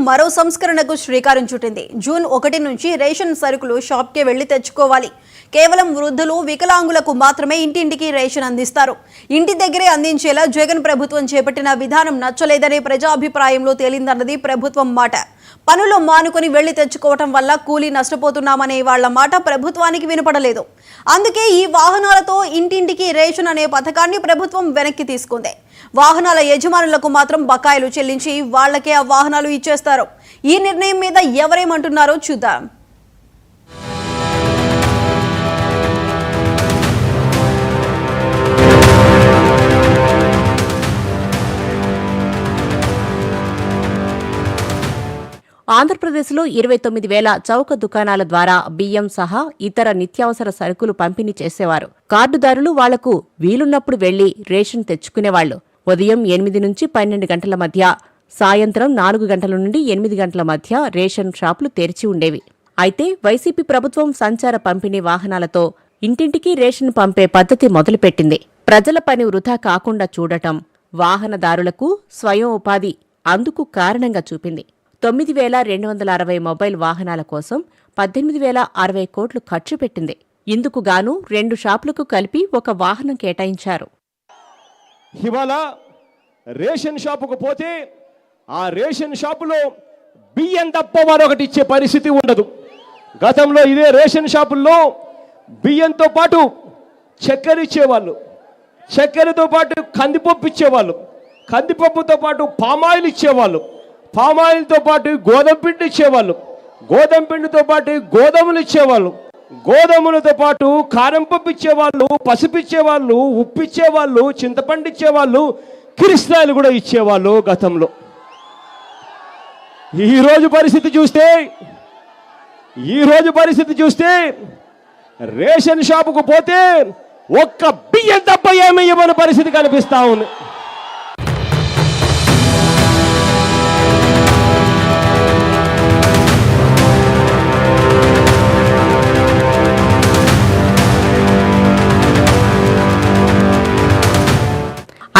మరో సంస్కరణకు శ్రీకారం చుట్టింది. జూన్ 1 నుంచి రేషన్ సరుకులు షాప్కే వెళ్లి తెచ్చుకోవాలి. కేవలం వృద్ధులు, వికలాంగులకు మాత్రమే ఇంటింటికి రేషన్ అందిస్తారు. ఇంటి దగ్గరే అందించేలా జగన్ ప్రభుత్వం చేపట్టిన విధానం నచ్చలేదనే ప్రజాభిప్రాయంలో తేలిందన్నది ప్రభుత్వం మాట. పనులు మానుకొని వెళ్లి తెచ్చుకోవటం వల్ల కూలీ నష్టపోతున్నామనే వాళ్ల మాట ప్రభుత్వానికి వినపడలేదు. అందుకే ఈ వాహనాలతో ఇంటింటికి రేషన్ అనే పథకాన్ని ప్రభుత్వం వెనక్కి తీసుకుంది. వాహనాల యజమానులకు మాత్రం బకాయిలు చెల్లించి వాళ్లకే ఆ వాహనాలు ఇచ్చేస్తారు. ఈ నిర్ణయం మీద ఎవరేమంటున్నారో చూద్దాం. ఆంధ్రప్రదేశ్లో 29,000 చౌక దుకాణాల ద్వారా బియ్యం సహా ఇతర నిత్యావసర సరుకులు పంపిణీ చేసేవారు. కార్డుదారులు వాళ్లకు వీలున్నప్పుడు వెళ్లి రేషన్ తెచ్చుకునేవాళ్లు. ఉదయం 8 నుంచి 12 గంటల మధ్య, సాయంత్రం 4 గంటల నుండి 8 గంటల మధ్య రేషన్ షాపులు తెరిచి ఉండేవి. అయితే వైసీపీ ప్రభుత్వం సంచార పంపిణీ వాహనాలతో ఇంటింటికి రేషన్ పంపే పద్ధతి మొదలుపెట్టింది. ప్రజల పని వృధా కాకుండా చూడటం, వాహనదారులకు స్వయం ఉపాధి అందుకు కారణంగా చూపింది. 9,260 మొబైల్ వాహనాల కోసం 18,060 కోట్లు ఖర్చు పెట్టింది. ఇందుకు గాను 2 షాపులకు కలిపి ఒక వాహనం కేటాయించారు. ఇవాళ రేషన్ షాపుకు పోతే ఆ రేషన్ షాపులో బియ్యం తప్ప మరొకటి ఇచ్చే పరిస్థితి ఉండదు. గతంలో ఇదే రేషన్ షాపుల్లో బియ్యంతో పాటు చక్కెర ఇచ్చేవాళ్ళు, చక్కెరతో పాటు కందిపప్పు ఇచ్చేవాళ్ళు, కందిపప్పుతో పాటు పామాయిల్ ఇచ్చేవాళ్ళు, పామాయిల్తో పాటు గోధుమ పిండి ఇచ్చేవాళ్ళు, గోధుమ పిండితో పాటు గోధుమలు ఇచ్చేవాళ్ళు, గోధుమలతో పాటు కారం పప్పు ఇచ్చేవాళ్ళు, పసుపు ఇచ్చేవాళ్ళు, ఉప్పు ఇచ్చేవాళ్ళు, చింతపండు ఇచ్చేవాళ్ళు, కిరిస్తాయిలు కూడా ఇచ్చేవాళ్ళు గతంలో. ఈరోజు పరిస్థితి చూస్తే రేషన్ షాపుకు పోతే ఒక్క బియ్యం తప్ప ఏమీ ఇవ్వని పరిస్థితి కనిపిస్తా ఉంది.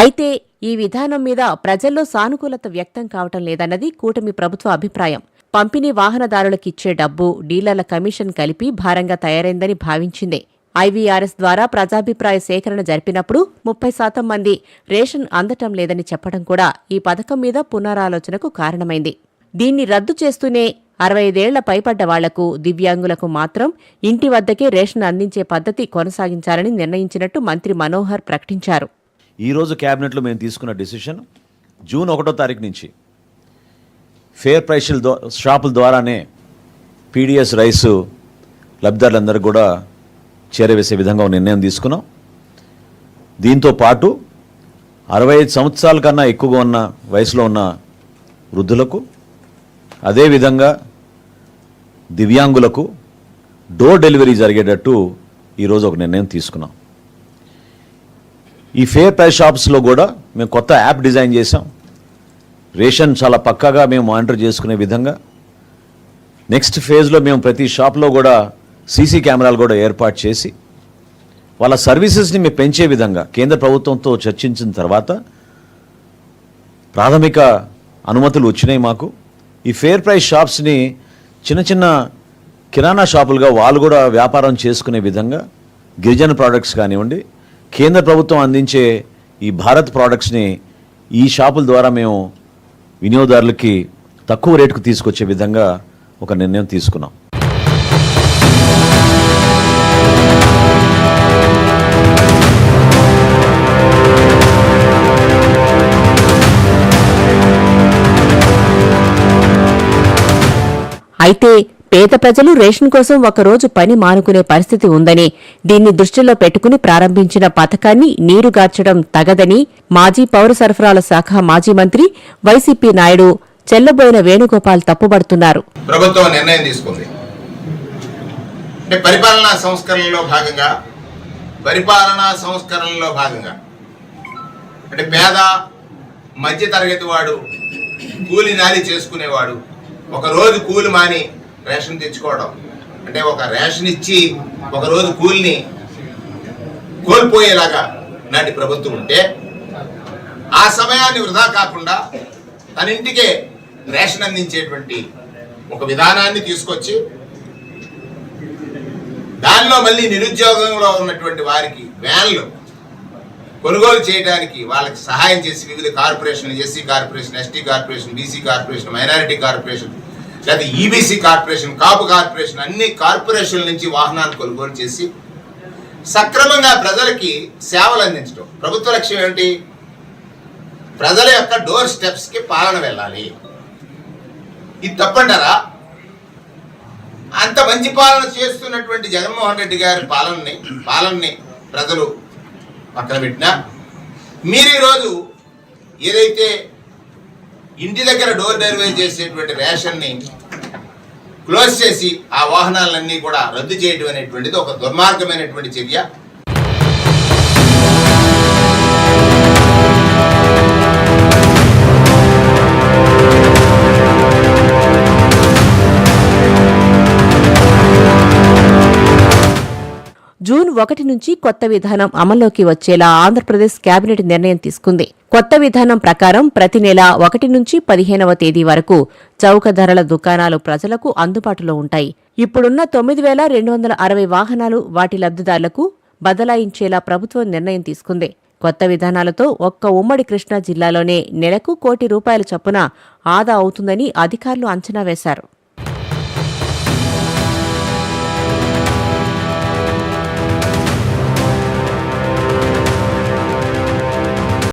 అయితే ఈ విధానం మీద ప్రజల్లో సానుకూలత వ్యక్తం కావటం లేదన్నది కూటమి ప్రభుత్వ అభిప్రాయం. పంపిణీ వాహనదారులకిచ్చే డబ్బు, డీలర్ల కమిషన్ కలిపి భారంగా తయారైందని భావించింది. ఐవీఆర్ఎస్ ద్వారా ప్రజాభిప్రాయ సేకరణ జరిపినప్పుడు 30% మంది రేషన్ అందటం లేదని చెప్పడం కూడా ఈ పథకం మీద పునరాలోచనకు కారణమైంది. దీన్ని రద్దు చేస్తూనే 65 ఏళ్ల పైపడ్డ వాళ్లకు, దివ్యాంగులకు మాత్రం ఇంటి వద్దకే రేషన్ అందించే పద్ధతి కొనసాగించాలని నిర్ణయించినట్టు మంత్రి మనోహర్ ప్రకటించారు. ఈరోజు క్యాబినెట్లో మేము తీసుకున్న డిసిషన్ జూన్ 1వ తారీఖు నుంచి ఫేర్ ప్రైస్ షాపుల ద్వారానే పీడిఎస్ రైసు లబ్ధిదారులందరూ కూడా చేరవేసే విధంగా నిర్ణయం తీసుకున్నాం. దీంతో పాటు 65 సంవత్సరాల కన్నా ఎక్కువగా ఉన్న వయసులో ఉన్న వృద్ధులకు, అదేవిధంగా దివ్యాంగులకు డోర్ డెలివరీ జరిగేటట్టు ఈరోజు ఒక నిర్ణయం తీసుకున్నాం. ఈ ఫేర్ ప్రైస్ షాప్స్లో కూడా మేము కొత్త యాప్ డిజైన్ చేసాం. రేషన్ చాలా పక్కాగా మేము మానిటర్ చేసుకునే విధంగా నెక్స్ట్ ఫేజ్లో మేము ప్రతి షాప్లో కూడా సీసీ కెమెరాలు కూడా ఏర్పాటు చేసి వాళ్ళ సర్వీసెస్ని మేము పెంచే విధంగా కేంద్ర ప్రభుత్వంతో చర్చించిన తర్వాత ప్రాథమిక అనుమతులు వచ్చినాయి మాకు. ఈ ఫేర్ ప్రైస్ షాప్స్ని చిన్న చిన్న కిరాణా షాపులుగా వాళ్ళు కూడా వ్యాపారం చేసుకునే విధంగా గిరిజన ప్రోడక్ట్స్ కానివ్వండి, కేంద్ర ప్రభుత్వం అందించే ఈ భారత్ ప్రోడక్ట్స్ని ఈ షాపుల ద్వారా మేము వినియోగదారులకి తక్కువ రేటుకు తీసుకొచ్చే విధంగా ఒక నిర్ణయం తీసుకున్నాం. అయితే పేద ప్రజలు రేషన్ కోసం ఒకరోజు పని మానుకునే పరిస్థితి ఉందని, దీన్ని దృష్టిలో పెట్టుకుని ప్రారంభించిన పథకాన్ని నీరుగార్చడం తగదని మాజీ పౌర సరఫరాల శాఖ మాజీ మంత్రి వైసీపీ నాయుడు చెల్లబోయిన వేణుగోపాల్ తప్పుబడుతున్నారు. ప్రభుత్వం నిర్ణయం తీసుకుంది. పరిపాలనా సంస్కరణలో భాగంగా అంటే పేద మధ్య తరగతి వాడు, కూలి నాలి చేసుకునేవాడు ఒక రోజు కూలి మాని రేషన్ తెచ్చుకోవడం అంటే ఒక రేషన్ ఇచ్చి ఒక రోజు కూలిని కోల్పోయేలాగా నాటి ప్రభుత్వం ఉంటే, ఆ సమయాన్ని వృధా కాకుండా తన ఇంటికే రేషన్ అందించేటువంటి ఒక విధానాన్ని తీసుకొచ్చి దానిలో మళ్ళీ నిరుద్యోగంలో ఉన్నటువంటి వారికి వ్యాన్లు కొనుగోలు చేయడానికి వాళ్ళకి సహాయం చేసి వివిధ కార్పొరేషన్లు, SC corporation, ST corporation, BC corporation, minority corporation, లేదా ఈబీసీ కార్పొరేషన్, కాపు కార్పొరేషన్, అన్ని కార్పొరేషన్ల నుంచి వాహనాలు కొనుగోలు చేసి సక్రమంగా ప్రజలకి సేవలు అందించడం. ప్రభుత్వ లక్ష్యం ఏమిటి? ప్రజల యొక్క డోర్ స్టెప్స్కి పాలన వెళ్ళాలి. ఇది తప్పంటారా? అంత మంచి పాలన చేస్తున్నటువంటి జగన్మోహన్ రెడ్డి గారి పాలనని ప్రజలు పక్కన పెట్టినా మీరు ఈరోజు ఏదైతే ఇంటి దగ్గర డోర్ డెలివరీ చేసేటువంటి రేషన్ని క్లోజ్ చేసి ఆ వాహనాలన్నీ కూడా రద్దు చేయడం అనేటువంటిది ఒక దుర్మార్గమైనటువంటి చర్య. జూన్ 1 నుంచి కొత్త విధానం అమల్లోకి వచ్చేలా ఆంధ్రప్రదేశ్ కేబినెట్ నిర్ణయం తీసుకుంది. కొత్త విధానం ప్రకారం ప్రతి నెల 1 నుంచి 15వ తేదీ వరకు చౌక ధరల దుకాణాలు ప్రజలకు అందుబాటులో ఉంటాయి. ఇప్పుడున్న 9,260 వాహనాలు వాటి లబ్ధిదారులకు బదలాయించేలా ప్రభుత్వం నిర్ణయం తీసుకుంది. కొత్త విధానాలతో ఒక్క ఉమ్మడి కృష్ణా జిల్లాలోనే నెలకు ₹1 కోటి చొప్పున ఆదా అవుతుందని అధికారులు అంచనా వేశారు.